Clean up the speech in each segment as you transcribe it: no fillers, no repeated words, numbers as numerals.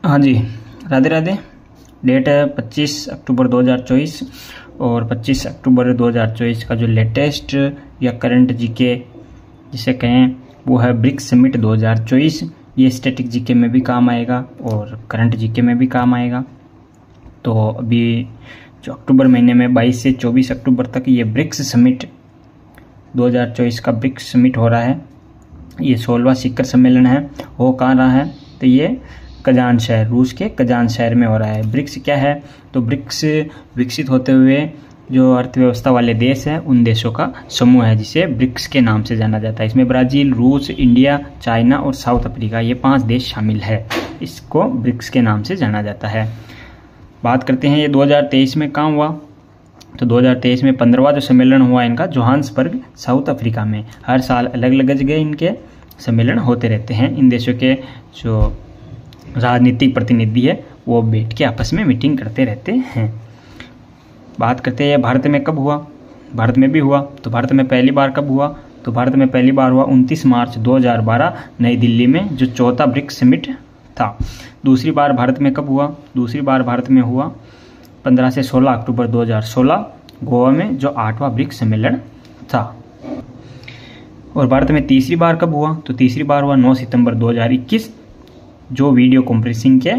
हाँ जी, राधे राधे। डेट है 25 अक्टूबर 2024 और 25 अक्टूबर 2024 का जो लेटेस्ट या करंट जीके जिसे कहें वो है ब्रिक्स समिट 2024। ये स्टैटिक जीके में भी काम आएगा और करंट जीके में भी काम आएगा। तो अभी जो अक्टूबर महीने में 22 से 24 अक्टूबर तक ये ब्रिक्स समिट 2024 का ब्रिक्स समिट हो रहा है। ये 16वां शिखर सम्मेलन है। हो कहाँ रहा है? तो ये कजान शहर, रूस के कजान शहर में हो रहा है। ब्रिक्स क्या है? तो ब्रिक्स विकसित होते हुए जो अर्थव्यवस्था वाले देश हैं उन देशों का समूह है जिसे ब्रिक्स के नाम से जाना जाता है। इसमें ब्राज़ील, रूस, इंडिया, चाइना और साउथ अफ्रीका ये 5 देश शामिल है। इसको ब्रिक्स के नाम से जाना जाता है। बात करते हैं ये 2023 में कहाँ हुआ। तो 2023 में 15वां जो सम्मेलन हुआ इनका जोहान्सबर्ग, साउथ अफ्रीका में। हर साल अलग अलग जगह इनके सम्मेलन होते रहते हैं। इन देशों के जो राजनीतिक प्रतिनिधि है वो बैठ के आपस में मीटिंग करते रहते हैं। बात करते हैं भारत में कब हुआ। भारत में भी हुआ। तो भारत में पहली बार कब हुआ? तो भारत में पहली बार हुआ 29 मार्च 2012 नई दिल्ली में, जो चौथा ब्रिक्स समिट था। दूसरी बार भारत में कब हुआ? दूसरी बार भारत में हुआ 15 से 16 अक्टूबर 2016 गोवा में, जो 8वां ब्रिक्स सम्मेलन था। और भारत में तीसरी बार कब हुआ? तो तीसरी बार हुआ 9 सितंबर 2021, जो वीडियो कॉन्फ्रेंसिंग के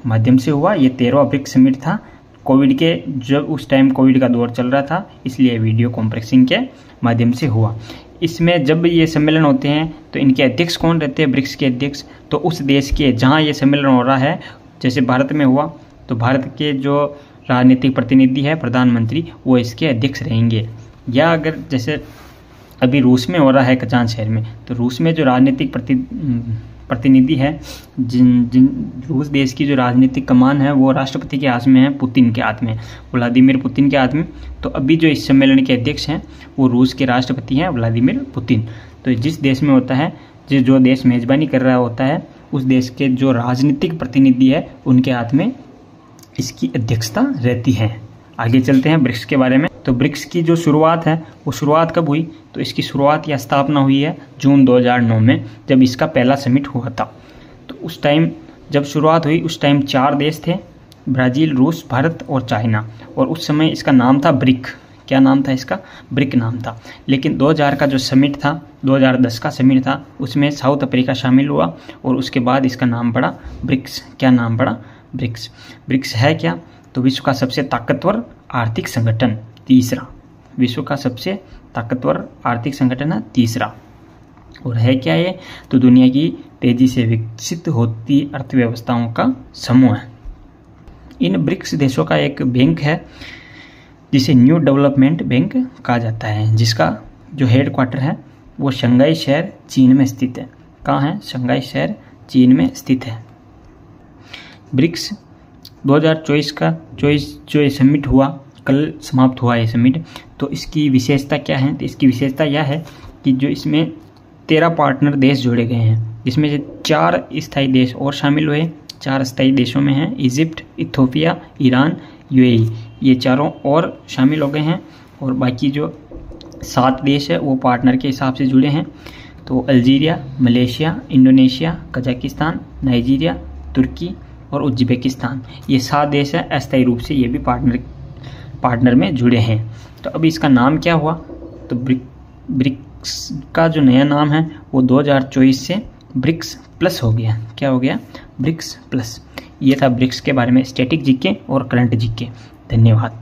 माध्यम से हुआ। ये 13वां ब्रिक्स समिट था। कोविड के जब उस टाइम कोविड का दौर चल रहा था, इसलिए वीडियो कॉन्फ्रेंसिंग के माध्यम से हुआ। इसमें जब ये सम्मेलन होते हैं तो इनके अध्यक्ष कौन रहते हैं? ब्रिक्स के अध्यक्ष। तो उस देश के जहाँ ये सम्मेलन हो रहा है, जैसे भारत में हुआ तो भारत के जो राजनीतिक प्रतिनिधि है, प्रधानमंत्री, वो इसके अध्यक्ष रहेंगे। या अगर जैसे अभी रूस में हो रहा है कजान शहर में, तो रूस में जो राजनीतिक प्रतिनिधि है, जिन रूस देश की जो राजनीतिक कमान है वो राष्ट्रपति के हाथ में है, पुतिन के हाथ में, व्लादिमीर पुतिन के हाथ में। तो अभी जो इस सम्मेलन के अध्यक्ष हैं वो रूस के राष्ट्रपति हैं, व्लादिमीर पुतिन। तो जिस देश में होता है, जो देश मेजबानी कर रहा होता है, उस देश के जो राजनीतिक प्रतिनिधि है उनके हाथ में इसकी अध्यक्षता रहती है। आगे चलते हैं ब्रिक्स के बारे में। तो ब्रिक्स की जो शुरुआत है वो शुरुआत कब हुई? तो इसकी शुरुआत या स्थापना हुई है जून 2009 में, जब इसका पहला समिट हुआ था। तो उस टाइम जब शुरुआत हुई उस टाइम 4 देश थे, ब्राज़ील, रूस, भारत और चाइना। और उस समय इसका नाम था ब्रिक। क्या नाम था इसका? ब्रिक नाम था। लेकिन 2000 का जो समिट था, 2010 का समिट था, उसमें साउथ अफ्रीका शामिल हुआ और उसके बाद इसका नाम पड़ा ब्रिक्स। क्या नाम पड़ा? ब्रिक्स। ब्रिक्स है क्या? तो विश्व का सबसे ताकतवर आर्थिक संगठन, तीसरा। विश्व का सबसे ताकतवर आर्थिक संगठन है, तीसरा। और है क्या ये? तो दुनिया की तेजी से विकसित होती अर्थव्यवस्थाओं का समूह है। इन ब्रिक्स देशों का एक बैंक है जिसे न्यू डेवलपमेंट बैंक कहा जाता है, जिसका जो हेडक्वार्टर है वो शंघाई शहर चीन में स्थित है। कहाँ है? शंघाई शहर चीन में स्थित है। ब्रिक्स 2024 का जो ये समिट हुआ, कल समाप्त हुआ ये समिट, तो इसकी विशेषता क्या है? तो इसकी विशेषता यह है कि जो इसमें 13 पार्टनर देश जोड़े गए हैं, जिसमें से 4 स्थायी देश और शामिल हुए। 4 स्थायी देशों में हैं इजिप्ट, इथियोपिया, ईरान, यूएई, ये चारों और शामिल हो गए हैं। और बाकी जो 7 देश है वो पार्टनर के हिसाब से जुड़े हैं। तो Algeria, Malaysia, Indonesia, Kazakhstan, Nigeria, तुर्की और उज्बेकिस्तान, ये 7 देश हैं अस्थायी रूप से, ये भी पार्टनर में जुड़े हैं। तो अब इसका नाम क्या हुआ? तो ब्रिक्स का जो नया नाम है वो 2024 से ब्रिक्स प्लस हो गया। क्या हो गया? BRICS plus. ये था ब्रिक्स के बारे में स्टैटिक जीके और करंट जीके। धन्यवाद।